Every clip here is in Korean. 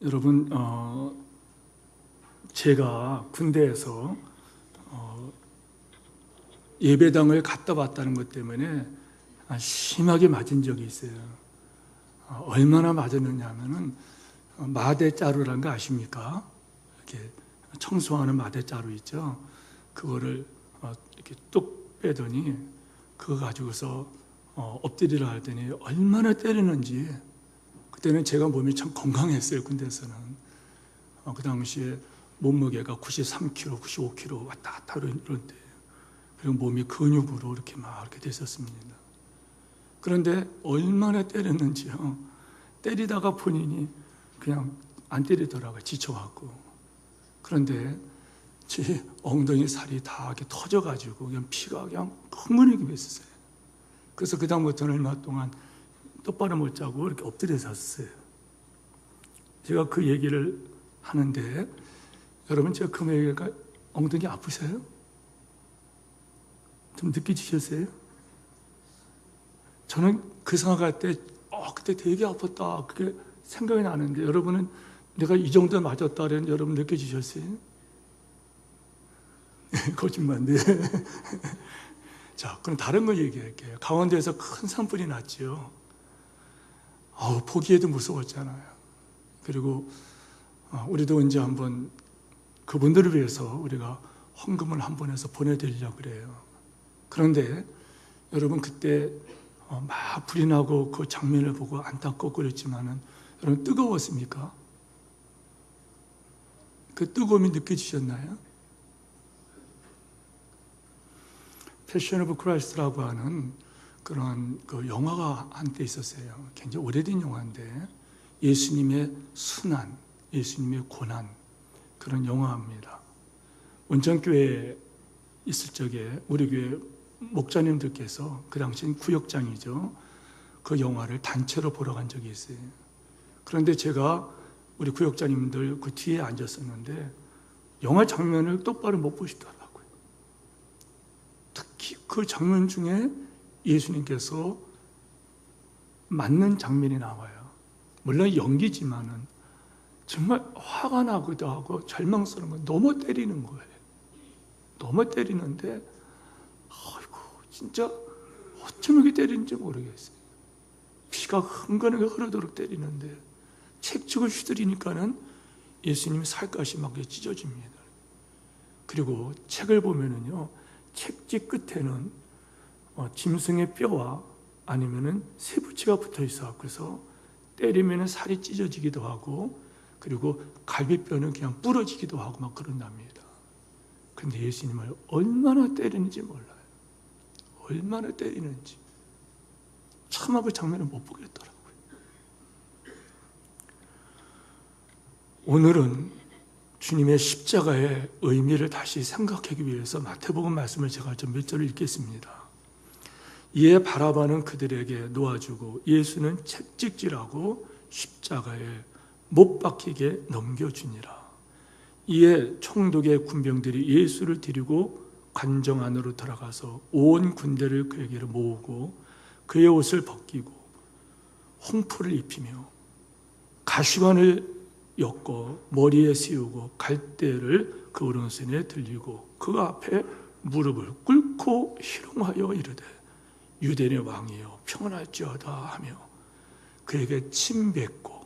여러분, 제가 군대에서 예배당을 갔다 왔다는 것 때문에 심하게 맞은 적이 있어요. 얼마나 맞았느냐 하면은 마대자루라는 거 아십니까? 이렇게 청소하는 마대자루 있죠. 그거를 이렇게 뚝 빼더니 그거 가지고서 엎드리라 하더니 얼마나 때리는지. 그때는 제가 몸이 참 건강했어요. 군대에서는. 그 당시에 몸무게가 93kg, 95kg 왔다 갔다 이런데, 그리고 몸이 근육으로 이렇게 막 이렇게 됐었습니다. 그런데 얼마나 때렸는지요. 때리다가 본인이 그냥 안 때리더라고요. 지쳐갖고. 그런데 제 엉덩이 살이 다 이렇게 터져가지고 그냥 피가 그냥 흥건하게 뱄었어요. 그래서 그 다음부터는 얼마 동안 똑바로 못 자고 이렇게 엎드려 잤어요. 제가 그 얘기를 하는데, 여러분, 제가 그 얘기가 엉덩이 아프세요? 좀 느끼시겠어요? 저는 그 생각할 때, 그때 되게 아팠다. 그게 생각이 나는데, 여러분은 내가 이 정도 맞았다는 여러분 느껴지셨어요? 거짓말인데. 자, 그럼 다른 거 얘기할게요. 강원도에서 큰 산불이 났지요. 보기에도 무서웠잖아요. 그리고 우리도 이제 한번 그분들을 위해서 우리가 헌금을 한번 해서 보내드리려고 그래요. 그런데 여러분, 그때 막 불이 나고 그 장면을 보고 안타깝고 그랬지만은, 여러분 뜨거웠습니까? 그 뜨거움이 느껴지셨나요? 패션 오브 크라이스트라고 하는 그런 그 영화가 한때 있었어요. 굉장히 오래된 영화인데, 예수님의 순환, 예수님의 고난, 그런 영화입니다. 온천교회에 있을 적에 우리 교회 목자님들께서, 그 당시엔 구역장이죠, 그 영화를 단체로 보러 간 적이 있어요. 그런데 제가 우리 구역장님들 그 뒤에 앉았었는데 영화 장면을 똑바로 못 보시더라고요. 특히 그 장면 중에 예수님께서 맞는 장면이 나와요. 물론 연기지만은 정말 화가 나기도 하고 절망스러운 거, 너무 때리는 거예요. 너무 때리는데, 아이고, 진짜 어쩜 이렇게 때리는지 모르겠어요. 피가 흥건하게 흐르도록 때리는데, 책찍을 휘두르니까는 예수님이 살갗이 막 찢어집니다. 그리고 책을 보면은요, 책찍 끝에는 짐승의 뼈와 아니면은 쇠붙이가 붙어 있어 갖고서 때리면은 살이 찢어지기도 하고, 그리고 갈비뼈는 그냥 부러지기도 하고 막 그런답니다. 근데 예수님을 얼마나 때리는지 몰라요. 얼마나 때리는지. 차마 그 장면을 못 보겠더라고요. 오늘은 주님의 십자가의 의미를 다시 생각하기 위해서 마태복음 말씀을 제가 좀 몇 절을 읽겠습니다. 이에 바라바는 그들에게 놓아주고 예수는 책찍질하고 십자가에 못 박히게 넘겨주니라. 이에 총독의 군병들이 예수를 데리고 관정 안으로 들어가서 온 군대를 그에게로 모으고 그의 옷을 벗기고 홍포를 입히며 가시관을 엮어 머리에 씌우고 갈대를 그 오른손에 들리고 그 앞에 무릎을 꿇고 희롱하여 이르되 유대인의 왕이여 평안할지어다 하며 그에게 침 뱉고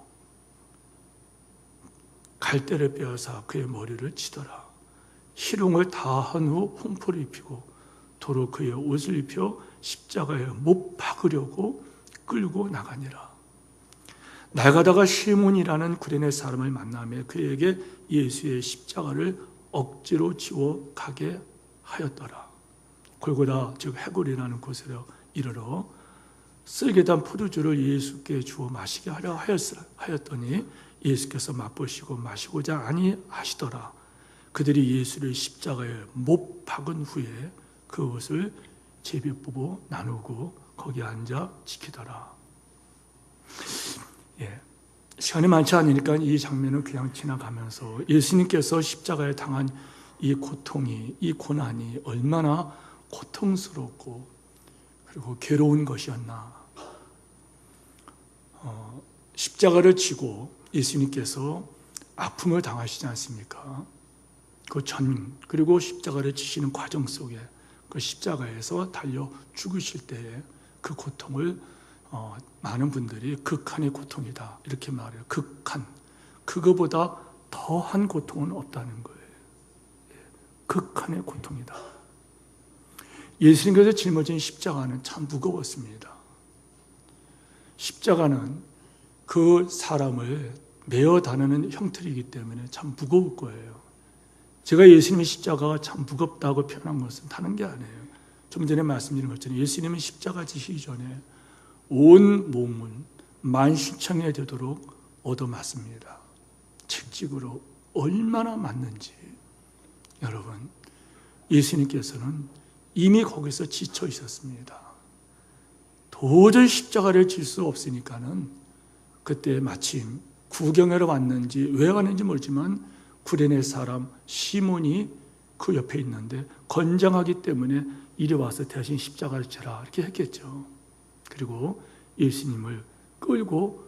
갈대를 빼앗아 그의 머리를 치더라. 희롱을 다 한 후 홍포를 입히고 도로 그의 옷을 입혀 십자가에 못 박으려고 끌고 나가니라. 나가다가 시몬이라는 구레네 사람을 만나며 그에게 예수의 십자가를 억지로 지워 가게 하였더라. 골고다 즉 해골이라는 곳으로 이르러 쓸개단 포도주를 예수께 주어 마시게 하려 하였더니 예수께서 맛보시고 마시고자 아니하시더라. 그들이 예수를 십자가에 못 박은 후에 그 옷을 제비 뽑아 나누고 거기 앉아 지키더라. 시간이 많지 않으니까 이 장면은 그냥 지나가면서 예수님께서 십자가에 당한 이 고통이, 이 고난이 얼마나 고통스럽고 그리고 괴로운 것이었나. 십자가를 지고 예수님께서 아픔을 당하시지 않습니까? 그리고 십자가를 지시는 과정 속에 그 십자가에서 달려 죽으실 때에 그 고통을 많은 분들이 극한의 고통이다 이렇게 말해요. 극한. 그거보다 더한 고통은 없다는 거예요. 극한의 고통이다. 예수님께서 짊어진 십자가는 참 무거웠습니다. 십자가는 그 사람을 매어 다루는 형틀이기 때문에 참 무거울 거예요. 제가 예수님의 십자가가 참 무겁다고 표현한 것은 다른 게 아니에요. 좀 전에 말씀드린 것처럼 예수님은 십자가 지시기 전에 온 몸을 만신창에 되도록 얻어맞습니다. 책찍으로 얼마나 맞는지. 여러분, 예수님께서는 이미 거기서 지쳐 있었습니다. 도저히 십자가를 질 수 없으니까는 그때 마침 구경하러 왔는지 왜 왔는지 모르지만 구레네 사람 시몬이 그 옆에 있는데 건장하기 때문에 이리 와서 대신 십자가를 지라 이렇게 했겠죠. 그리고 예수님을 끌고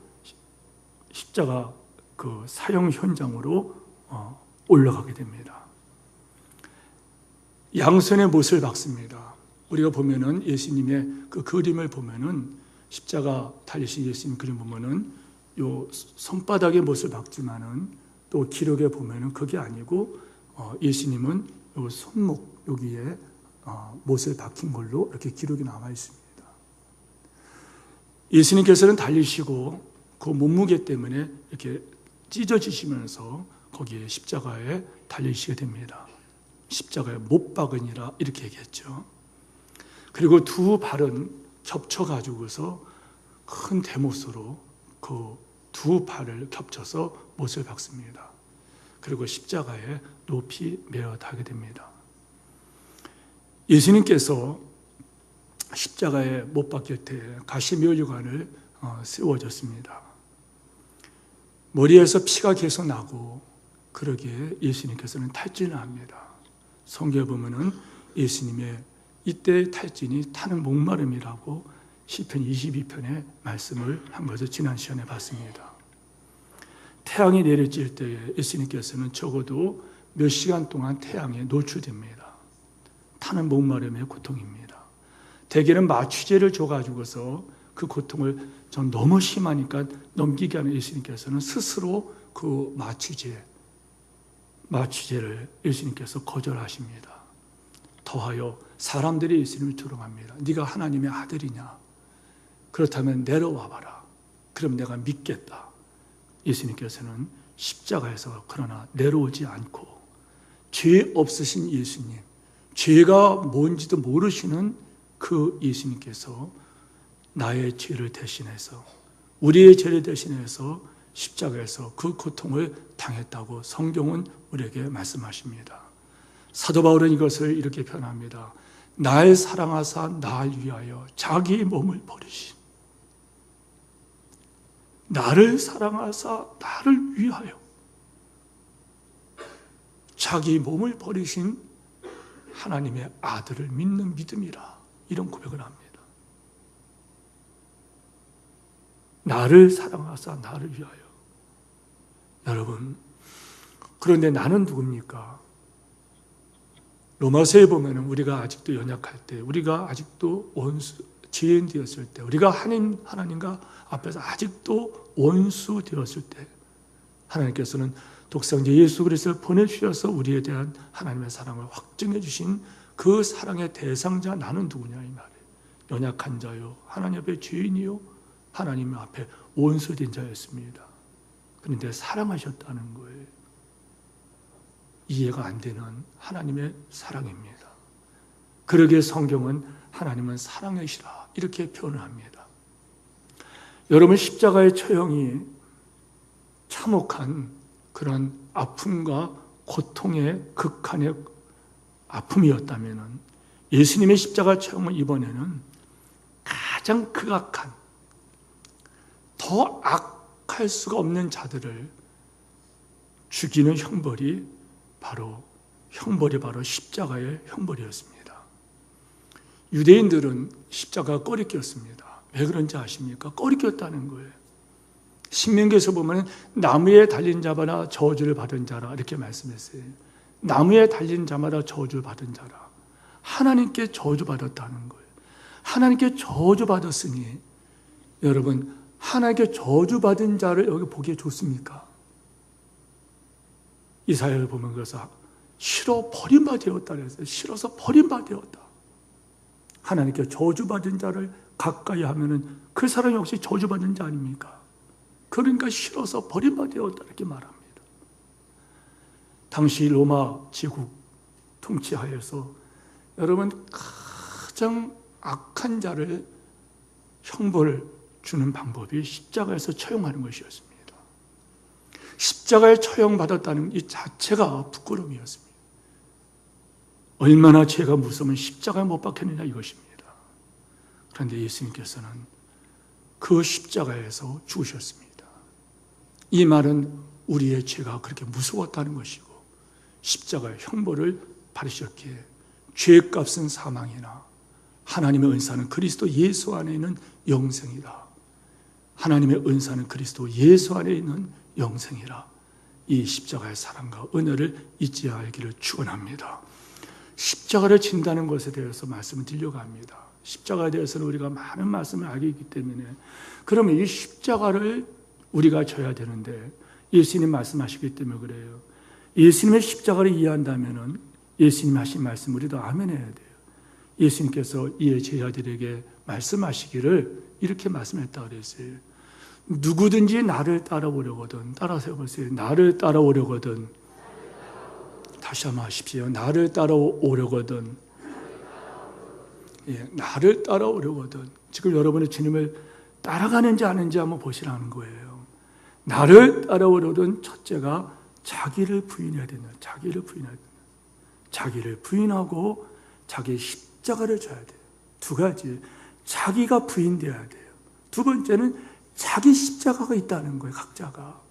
십자가 그 사형 현장으로 올라가게 됩니다. 양손에 못을 박습니다. 우리가 보면은 예수님의 그 그림을 보면은 십자가 달리신 예수님 그림 보면은 요 손바닥에 못을 박지만은 또 기록에 보면은 그게 아니고 예수님은 요 손목 여기에 못을 박힌 걸로 이렇게 기록이 남아 있습니다. 예수님께서는 달리시고 그 몸무게 때문에 이렇게 찢어지시면서 거기에 십자가에 달리시게 됩니다. 십자가에 못 박으니라 이렇게 얘기했죠. 그리고 두 발은 겹쳐가지고서 큰 대못으로 그 두 발을 겹쳐서 못을 박습니다. 그리고 십자가에 높이 매어 닿게 됩니다. 예수님께서 십자가에 못 박힐 때 가시면류관을 세워졌습니다. 머리에서 피가 계속 나고 그러기에 예수님께서는 탈진을 합니다. 성경에 보면은 예수님의 이때 탈진이 타는 목마름이라고 시편 22편에 말씀을 한 것을 지난 시간에 봤습니다. 태양이 내려질 때에 예수님께서는 적어도 몇 시간 동안 태양에 노출됩니다. 타는 목마름의 고통입니다. 대개는 마취제를 줘가지고서 그 고통을 좀 너무 심하니까 넘기게 하는 예수님께서는 스스로 그 마취제를 예수님께서 거절하십니다. 더하여 사람들이 예수님을 두려워합니다. 네가 하나님의 아들이냐? 그렇다면 내려와 봐라. 그럼 내가 믿겠다. 예수님께서는 십자가에서 그러나 내려오지 않고 죄 없으신 예수님, 죄가 뭔지도 모르시는 그 예수님께서 나의 죄를 대신해서 우리의 죄를 대신해서 십자가에서 그 고통을 당했다고 성경은 우리에게 말씀하십니다. 사도 바울은 이것을 이렇게 표현합니다. 날 사랑하사 날 위하여 자기 몸을 버리신, 나를 사랑하사 나를 위하여 자기 몸을 버리신 하나님의 아들을 믿는 믿음이라 이런 고백을 합니다. 나를 사랑하사 나를 위하여. 여러분, 그런데 나는 누굽니까? 로마서에 보면 우리가 아직도 연약할 때, 우리가 아직도 죄인 되었을 때, 우리가 하나님과 앞에서 아직도 원수 되었을 때 하나님께서는 독생자 예수 그리스도를 보내주셔서 우리에 대한 하나님의 사랑을 확증해 주신 그 사랑의 대상자 나는 누구냐 이 말이에요. 연약한 자요, 하나님 앞에 죄인이요, 하나님 앞에 원수된 자였습니다. 그런데 사랑하셨다는 거예요. 이해가 안 되는 하나님의 사랑입니다. 그러기에 성경은 하나님은 사랑이시라 이렇게 표현을 합니다. 여러분, 십자가의 처형이 참혹한 그런 아픔과 고통의 극한의 아픔이었다면 예수님의 십자가 처형은 이번에는 가장 극악한, 더 악할 수가 없는 자들을 죽이는 형벌이 바로 십자가의 형벌이었습니다. 유대인들은 십자가가 꺼리꼈습니다. 왜 그런지 아십니까? 꺼리꼈다는 거예요. 신명기에서 보면 나무에 달린 자마다 저주를 받은 자라 이렇게 말씀했어요. 나무에 달린 자마다 저주를 받은 자라. 하나님께 저주받았다는 거예요. 하나님께 저주받았으니 여러분, 하나님께 저주받은 자를 여기 보기에 좋습니까? 이사야를 보면 그래서 싫어 버림바 되었다 그랬어요. 싫어서 버림바 되었다. 하나님께 저주받은 자를 가까이 하면은 그 사람 역시 저주받은 자 아닙니까? 그러니까 싫어서 버림바 되었다 이렇게 말합니다. 당시 로마 제국 통치하에서 여러분 가장 악한 자를 형벌을 주는 방법이 십자가에서 처형하는 것이었습니다. 십자가에 처형받았다는 이 자체가 부끄러움이었습니다. 얼마나 죄가 무서우면 십자가에 못 박혔느냐 이것입니다. 그런데 예수님께서는 그 십자가에서 죽으셨습니다. 이 말은 우리의 죄가 그렇게 무서웠다는 것이고 십자가의 형벌을 받으셨기에 죄값은 사망이나 하나님의 은사는 그리스도 예수 안에 있는 영생이다. 하나님의 은사는 그리스도 예수 안에 있는 영생이라. 이 십자가의 사랑과 은혜를 잊지 알기를 축원합니다. 십자가를 진다는 것에 대해서 말씀을 드리려고 합니다. 십자가에 대해서는 우리가 많은 말씀을 알고 있기 때문에 그러면 이 십자가를 우리가 져야 되는데 예수님 말씀하시기 때문에 그래요. 예수님의 십자가를 이해한다면 예수님 하신 말씀 우리도 아멘 해야 돼요. 예수님께서 이에 제자들에게 말씀하시기를 이렇게 말씀했다고 그랬어요. 누구든지 나를 따라오려거든, 따라서 해보세요. 나를 따라오려거든, 다시 한번 하십시오. 나를 따라오려거든, 예, 나를 따라오려거든. 지금 여러분이 주님을 따라가는지 아는지 한번 보시라는 거예요. 나를 따라오려거든 첫째가 자기를 부인해야 된다. 자기를 부인해야 된다. 자기를 부인하고 자기 십자가를 져야 돼요. 두 가지. 자기가 부인돼야 돼요. 두 번째는 자기 십자가가 있다는 거예요. 각자가.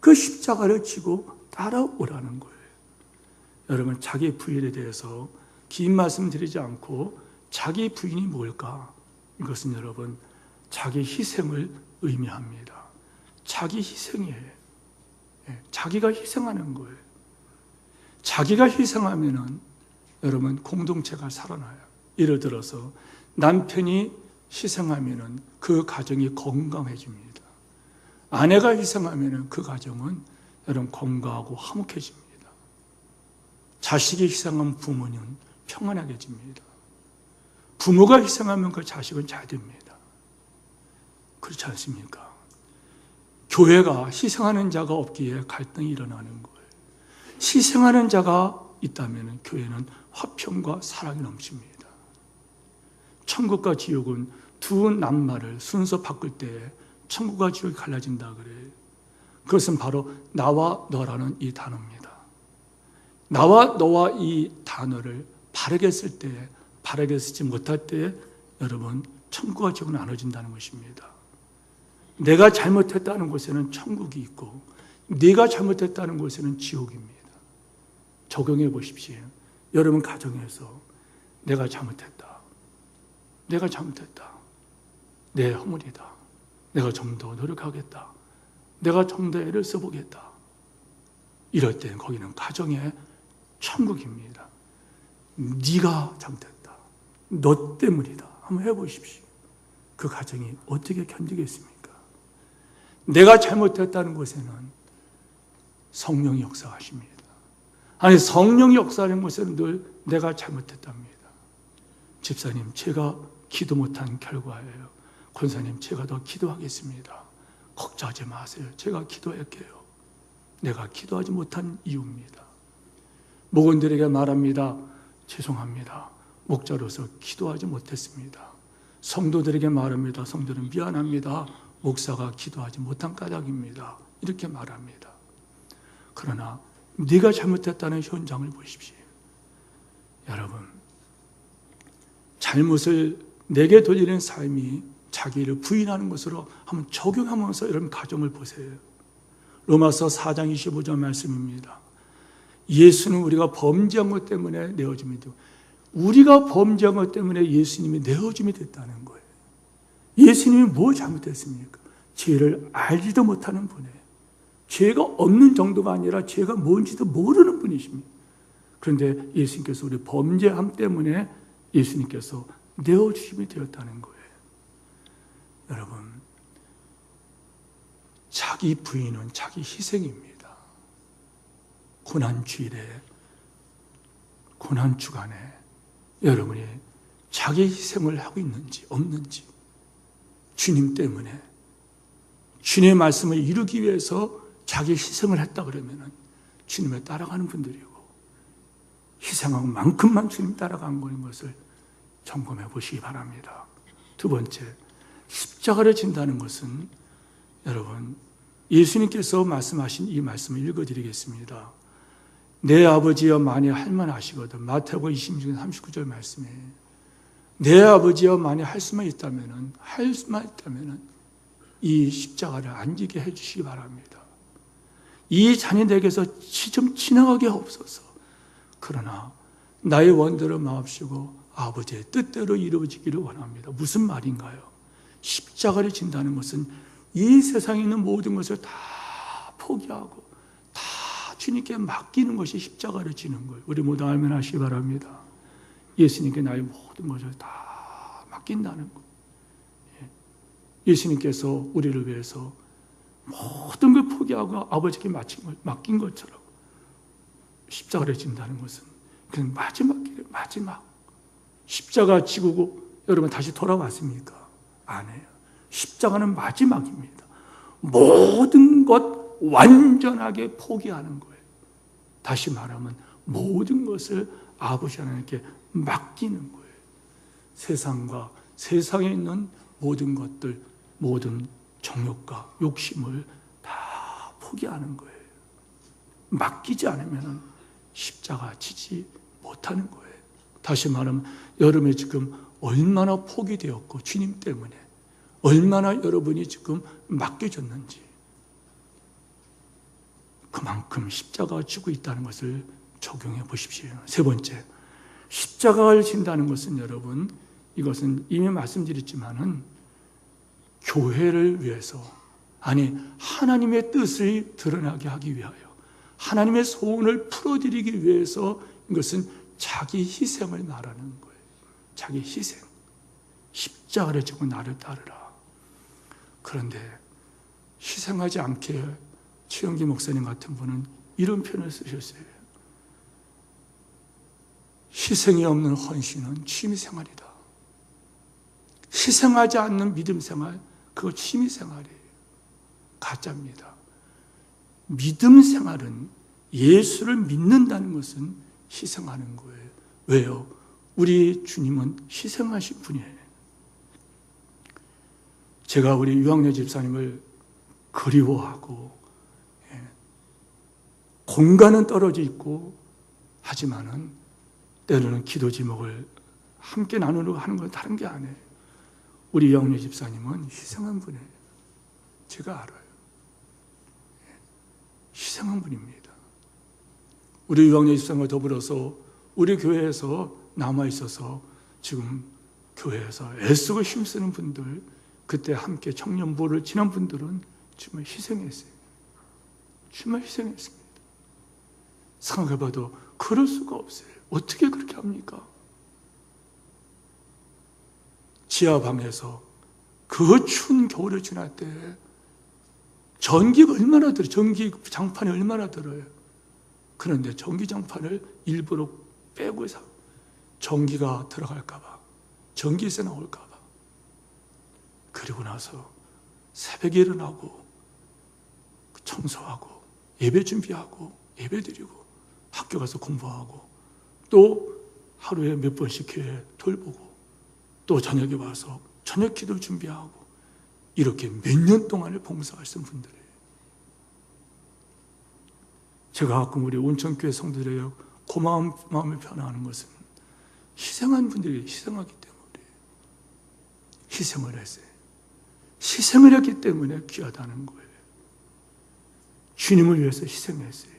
그 십자가를 지고 따라오라는 거예요. 여러분, 자기 부인에 대해서 긴 말씀 드리지 않고 자기 부인이 뭘까? 이것은 여러분 자기 희생을 의미합니다. 자기 희생이에요. 자기가 희생하는 거예요. 자기가 희생하면은 여러분 공동체가 살아나요. 예를 들어서 남편이 희생하면은 그 가정이 건강해집니다. 아내가 희생하면은 그 가정은 여러분 건강하고 화목해집니다. 자식이 희생하면 부모는 평안하게 집니다. 부모가 희생하면 그 자식은 잘 됩니다. 그렇지 않습니까? 교회가 희생하는 자가 없기에 갈등이 일어나는 거예요. 희생하는 자가 있다면 교회는 화평과 사랑이 넘칩니다. 천국과 지옥은 두 낱말을 순서 바꿀 때 천국과 지옥이 갈라진다 그래요. 그것은 바로 나와 너라는 이 단어입니다. 나와 너와 이 단어를 바르게 쓸 때, 바르게 쓰지 못할 때 여러분 천국과 지옥은 나눠진다는 것입니다. 내가 잘못했다는 곳에는 천국이 있고 네가 잘못했다는 곳에는 지옥입니다. 적용해 보십시오. 여러분 가정에서 내가 잘못했다. 내가 잘못했다. 내 허물이다. 내가 좀 더 노력하겠다. 내가 좀 더 애를 써보겠다. 이럴 때 거기는 가정의 천국입니다. 네가 잘못했다. 너 때문이다. 한번 해보십시오. 그 가정이 어떻게 견디겠습니까? 내가 잘못했다는 곳에는 성령이 역사하십니다. 아니 성령이 역사하는 곳에는 늘 내가 잘못했답니다. 집사님 제가 기도 못한 결과예요. 권사님 제가 더 기도하겠습니다. 걱정하지 마세요. 제가 기도할게요. 내가 기도하지 못한 이유입니다. 목원들에게 말합니다. 죄송합니다. 목자로서 기도하지 못했습니다. 성도들에게 말합니다. 성도는 미안합니다. 목사가 기도하지 못한 까닭입니다. 이렇게 말합니다. 그러나 네가 잘못했다는 현장을 보십시오. 여러분, 잘못을 내게 돌리는 삶이 자기를 부인하는 것으로 한번 적용하면서 여러분 가정을 보세요. 로마서 4장 25절 말씀입니다. 예수는 우리가 범죄한 것 때문에 내어짐이 되고 우리가 범죄한 것 때문에 예수님이 내어짐이 됐다는 거예요. 예수님이 뭘 잘못했습니까? 죄를 알지도 못하는 분이에요. 죄가 없는 정도가 아니라 죄가 뭔지도 모르는 분이십니다. 그런데 예수님께서 우리 범죄함 때문에 예수님께서 내어주심이 되었다는 거예요. 여러분, 자기 부인은 자기 희생입니다. 고난주일에, 고난주간에 여러분이 자기 희생을 하고 있는지 없는지, 주님 때문에 주님의 말씀을 이루기 위해서 자기 희생을 했다 그러면 주님을 따라가는 분들이고, 희생한 만큼만 주님 따라간 것을 점검해 보시기 바랍니다. 두 번째, 십자가를 진다는 것은 여러분, 예수님께서 말씀하신 이 말씀을 읽어드리겠습니다. 내 아버지여 만일 할만하시거든. 마태복음 26장 39절 말씀에 내 아버지여 만일 할 수만 있다면 이 십자가를 안 지게 해주시기 바랍니다. 이 자녀들에게서 좀 지나가게 없어서. 그러나 나의 원대로 마옵시고 아버지의 뜻대로 이루어지기를 원합니다. 무슨 말인가요? 십자가를 진다는 것은 이 세상에 있는 모든 것을 다 포기하고 다 주님께 맡기는 것이 십자가를 지는 거예요. 우리 모두 아멘 하시기 바랍니다. 예수님께 나의 모든 것을 다 맡긴다는 것. 예수님께서 우리를 위해서 모든 걸 포기하고 아버지께 맡긴 것처럼 십자가를 진다는 것은 그냥 마지막 길에 마지막 십자가 지고 여러분 다시 돌아왔습니까? 아니에요. 십자가는 마지막입니다. 모든 것 완전하게 포기하는 거예요. 다시 말하면 모든 것을 아버지 하나님께 맡기는 거예요. 세상과 세상에 있는 모든 것들, 모든 정욕과 욕심을 다 포기하는 거예요. 맡기지 않으면 십자가 지지 못하는 거예요. 다시 말하면 여러분이 지금 얼마나 포기되었고 주님 때문에 얼마나 여러분이 지금 맡겨졌는지 그만큼 십자가가 지고 있다는 것을 적용해 보십시오. 세 번째, 십자가를 진다는 것은 여러분, 이것은 이미 말씀드렸지만은 교회를 위해서, 아니 하나님의 뜻을 드러나게 하기 위하여, 하나님의 소원을 풀어드리기 위해서 이것은 자기 희생을 말하는 거예요. 자기 희생. 십자가를 지고 나를 따르라. 그런데 희생하지 않게 최영기 목사님 같은 분은 이런 표현을 쓰셨어요. 희생이 없는 헌신은 취미생활이다. 희생하지 않는 믿음생활, 그거 취미생활이에요. 가짜입니다. 믿음생활은 예수를 믿는다는 것은 희생하는 거예요. 왜요? 우리 주님은 희생하신 분이에요. 제가 우리 유학래 집사님을 그리워하고, 공간은 떨어져 있고 하지만은 때로는 기도 제목을 함께 나누려고 하는 건 다른 게 아니에요. 우리 유학래 집사님은 희생한 분이에요. 제가 알아요. 희생한 분입니다. 우리 유학래 집사님과 더불어서 우리 교회에서 남아있어서 지금 교회에서 애쓰고 힘쓰는 분들, 그때 함께 청년부를 지난 분들은 정말 희생했어요. 정말 희생했습니다. 생각해봐도 그럴 수가 없어요. 어떻게 그렇게 합니까? 지하방에서 그 추운 겨울을 지날 때 전기가 얼마나 들어요? 전기 장판이 얼마나 들어요? 그런데 전기장판을 일부러 빼고 해서 전기가 들어갈까봐, 전기세 나올까봐. 그리고 나서 새벽에 일어나고 청소하고 예배 준비하고 예배 드리고 학교 가서 공부하고 또 하루에 몇 번씩 교회 돌보고 또 저녁에 와서 저녁 기도 준비하고 이렇게 몇 년 동안을 봉사하신 분들이에요. 제가 가끔 우리 온천교회 성도들에게 고마운 마음을 표현하는 것은 희생한 분들이 희생하기 때문에 희생을 했어요. 희생을 했기 때문에 귀하다는 거예요. 주님을 위해서 희생했어요.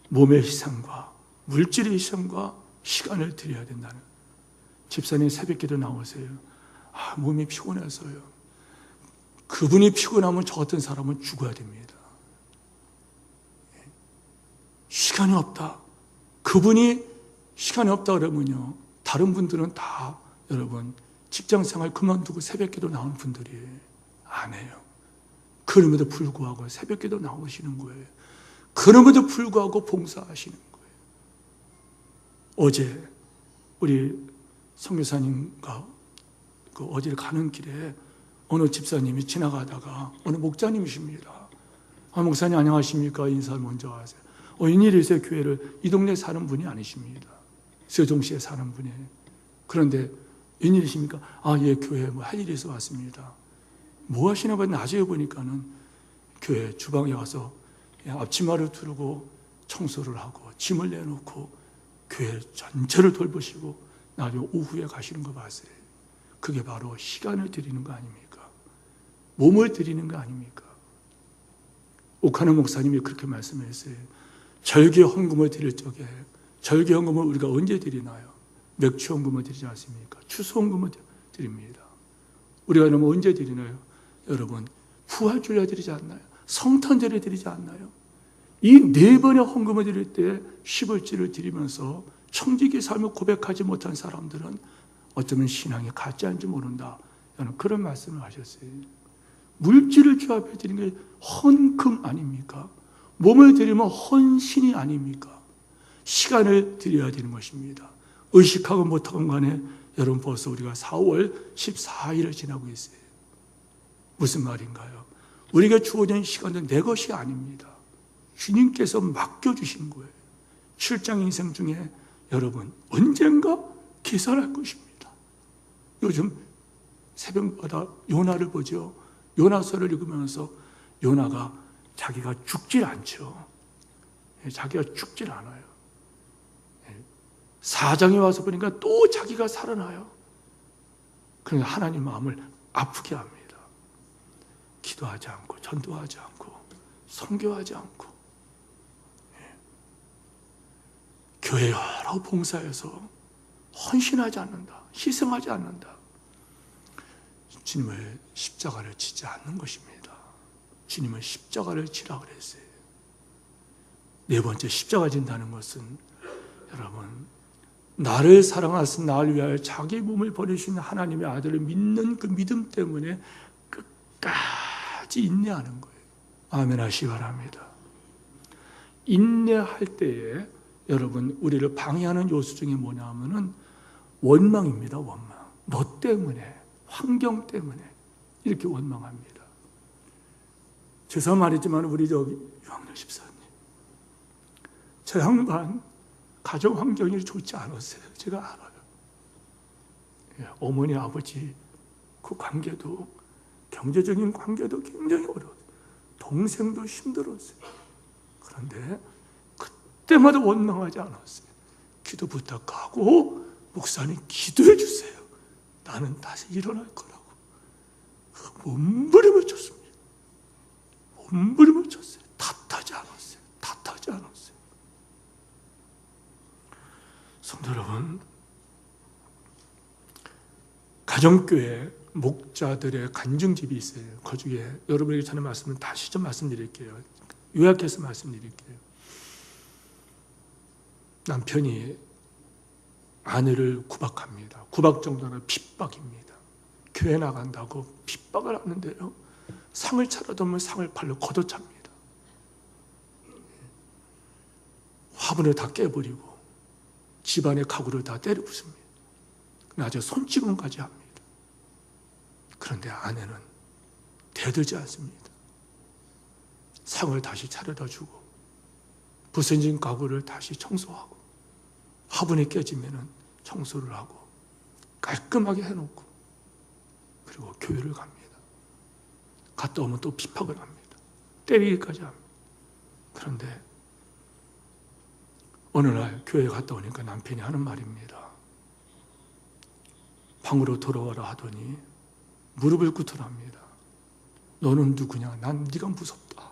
몸의 희생과 물질의 희생과 시간을 드려야 된다는. 집사님 새벽기도 나오세요. 몸이 피곤해서요. 그분이 피곤하면 저 같은 사람은 죽어야 됩니다. 시간이 없다. 그분이 시간이 없다 그러면요, 다른 분들은 다 여러분 직장생활 그만두고 새벽기도 나오는 분들이 안 해요. 그럼에도 불구하고 새벽기도 나오시는 거예요. 그럼에도 불구하고 봉사하시는 거예요. 어제 우리 선교사님과 어디를 가는 길에 어느 집사님이 지나가다가 어느 목자님이십니다. 목사님 안녕하십니까? 인사를 먼저 하세요. 웬일이세요? 교회를 이 동네에 사는 분이 아니십니다. 세종시에 사는 분이에요. 그런데 웬일이십니까? 예, 교회에 할 일이 있어 왔습니다. 뭐 하시나 봐요. 나중에 보니까는 교회 주방에 와서 앞치마를 두르고 청소를 하고 짐을 내놓고 교회 전체를 돌보시고 나중에 오후에 가시는 거 봤어요. 그게 바로 시간을 드리는 거 아닙니까? 몸을 드리는 거 아닙니까? 오카노 목사님이 그렇게 말씀했어요. 절기 헌금을 드릴 적에, 절기 헌금을 우리가 언제 드리나요? 맥주 헌금을 드리지 않습니까? 추수 헌금을 드립니다. 우리가 그러면 언제 드리나요? 여러분, 부활주일에 드리지 않나요? 성탄절에 드리지 않나요? 이 네 번의 헌금을 드릴 때 10월지를 드리면서 청지기 삶을 고백하지 못한 사람들은 어쩌면 신앙이 가짜인지 모른다. 저는 그런 말씀을 하셨어요. 물질을 주 앞에 드리는 게 헌금 아닙니까? 몸을 드리면 헌신이 아닙니까? 시간을 드려야 되는 것입니다. 의식하고 못하건 간에 여러분 벌써 우리가 4월 14일을 지나고 있어요. 무슨 말인가요? 우리가 주어진 시간은 내 것이 아닙니다. 주님께서 맡겨주신 거예요. 출장 인생 중에 여러분 언젠가 계산할 것입니다. 요즘 새벽마다 요나를 보죠. 요나서를 읽으면서 요나가 자기가 죽질 않죠. 자기가 죽질 않아요. 사장이 와서 보니까 또 자기가 살아나요. 그러니까 하나님 마음을 아프게 합니다. 기도하지 않고 전도하지 않고 선교하지 않고 교회 여러 봉사에서 헌신하지 않는다. 희생하지 않는다. 주님을 십자가를 지지 않는 것입니다. 주님은 십자가를 지라 그랬어요. 네 번째, 십자가 진다는 것은 여러분 나를 사랑하신 나를 위하여 자기 몸을 버리신 하나님의 아들을 믿는 그 믿음 때문에 끝까지 인내하는 거예요. 아멘 하시기 바랍니다. 인내할 때에 여러분 우리를 방해하는 요소 중에 뭐냐 하면은 원망입니다. 원망. 너 때문에, 환경 때문에 이렇게 원망합니다. 죄송한 말이지만 우리 유학렬 집사님, 저 양반 가정 환경이 좋지 않았어요. 제가 알아요. 어머니 아버지 그 관계도, 경제적인 관계도 굉장히 어려웠어요. 동생도 힘들었어요. 그런데 그때마다 원망하지 않았어요. 기도 부탁하고 목사님 기도해 주세요. 나는 다시 일어날 거라고. 몸부림을 쳤습니다. 몸부림을 쳤어요. 탓하지 않았어요. 탓하지 않았어요. 성도 여러분, 가정교회 목자들의 간증집이 있어요. 그 중에 여러분에게 전에 말씀을 다시 좀 말씀드릴게요. 요약해서 말씀드릴게요. 남편이 아내를 구박합니다. 구박 정도는 핍박입니다. 교회 나간다고 핍박을 하는데요. 상을 차려두면 상을 발로 걷어찹니다. 화분을 다 깨버리고 집안의 가구를 다 때려 부숩니다. 나중에 손찌검까지 합니다. 그런데 아내는 대들지 않습니다. 상을 다시 차려다 주고 부서진 가구를 다시 청소하고 화분이 깨지면 청소를 하고 깔끔하게 해놓고 그리고 교회를 갑니다. 갔다 오면 또 핍박을 합니다. 때리기까지 합니다. 그런데 어느 날 교회에 갔다 오니까 남편이 하는 말입니다. 방으로 돌아와라 하더니 무릎을 꿇더랍니다. 너는 누구냐? 난 네가 무섭다.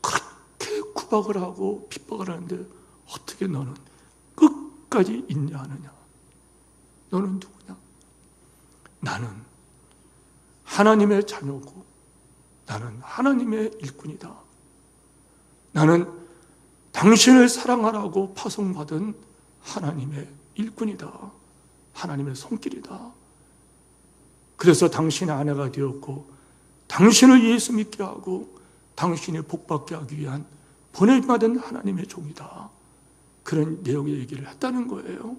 그렇게 구박을 하고 핍박을 하는데 어떻게 너는 끝까지 인내하느냐? 너는 누구냐? 나는 하나님의 자녀고 나는 하나님의 일꾼이다. 나는 당신을 사랑하라고 파송받은 하나님의 일꾼이다. 하나님의 손길이다. 그래서 당신의 아내가 되었고 당신을 예수 믿게 하고 당신이 복받게 하기 위한 보내받은 하나님의 종이다. 그런 내용의 얘기를 했다는 거예요.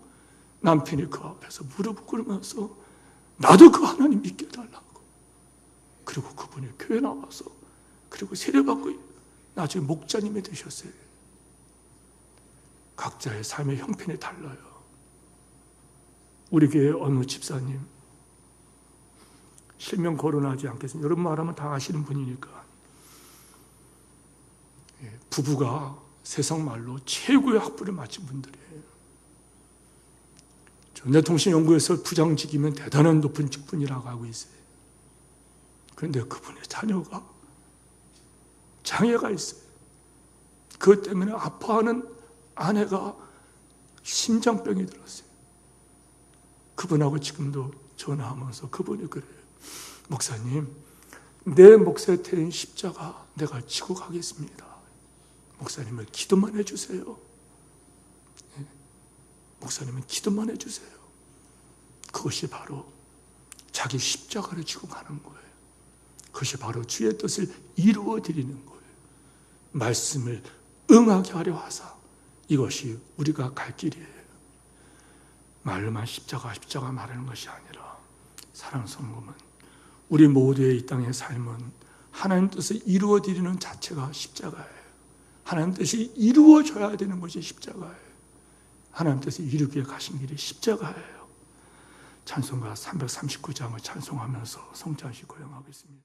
남편이 그 앞에서 무릎 꿇으면서 나도 그 하나님 믿게 해달라고. 그리고 그분이 교회 나와서 그리고 세례받고 나중에 목자님이 되셨어요. 각자의 삶의 형편이 달라요. 우리 교회 어느 집사님 실명 거론하지 않겠습니다. 여러분 말하면 다 아시는 분이니까. 부부가 세상 말로 최고의 학부를 마친 분들이에요. 전자통신연구에서 부장직이면 대단한 높은 직분이라고 하고 있어요. 그런데 그분의 자녀가 장애가 있어요. 그것 때문에 아파하는 아내가 심장병이 들었어요. 그분하고 지금도 전화하면서 그분이 그래요. 목사님, 내 몫에 태인 십자가 내가 지고 가겠습니다. 목사님은 기도만 해주세요. 목사님은 기도만 해주세요. 그것이 바로 자기 십자가를 지고 가는 거예요. 그것이 바로 주의 뜻을 이루어 드리는 거예요. 말씀을 응하게 하려 하사 이것이 우리가 갈 길이에요. 말로만 십자가 말하는 것이 아니라 사랑하는 성도는 우리 모두의 이 땅의 삶은 하나님 뜻을 이루어 드리는 자체가 십자가예요. 하나님 뜻이 이루어져야 되는 것이 십자가예요. 하나님 뜻을 이루기 위해 가신 길이 십자가예요. 찬송가 339장을 찬송하면서 성찬식 고행하겠습니다.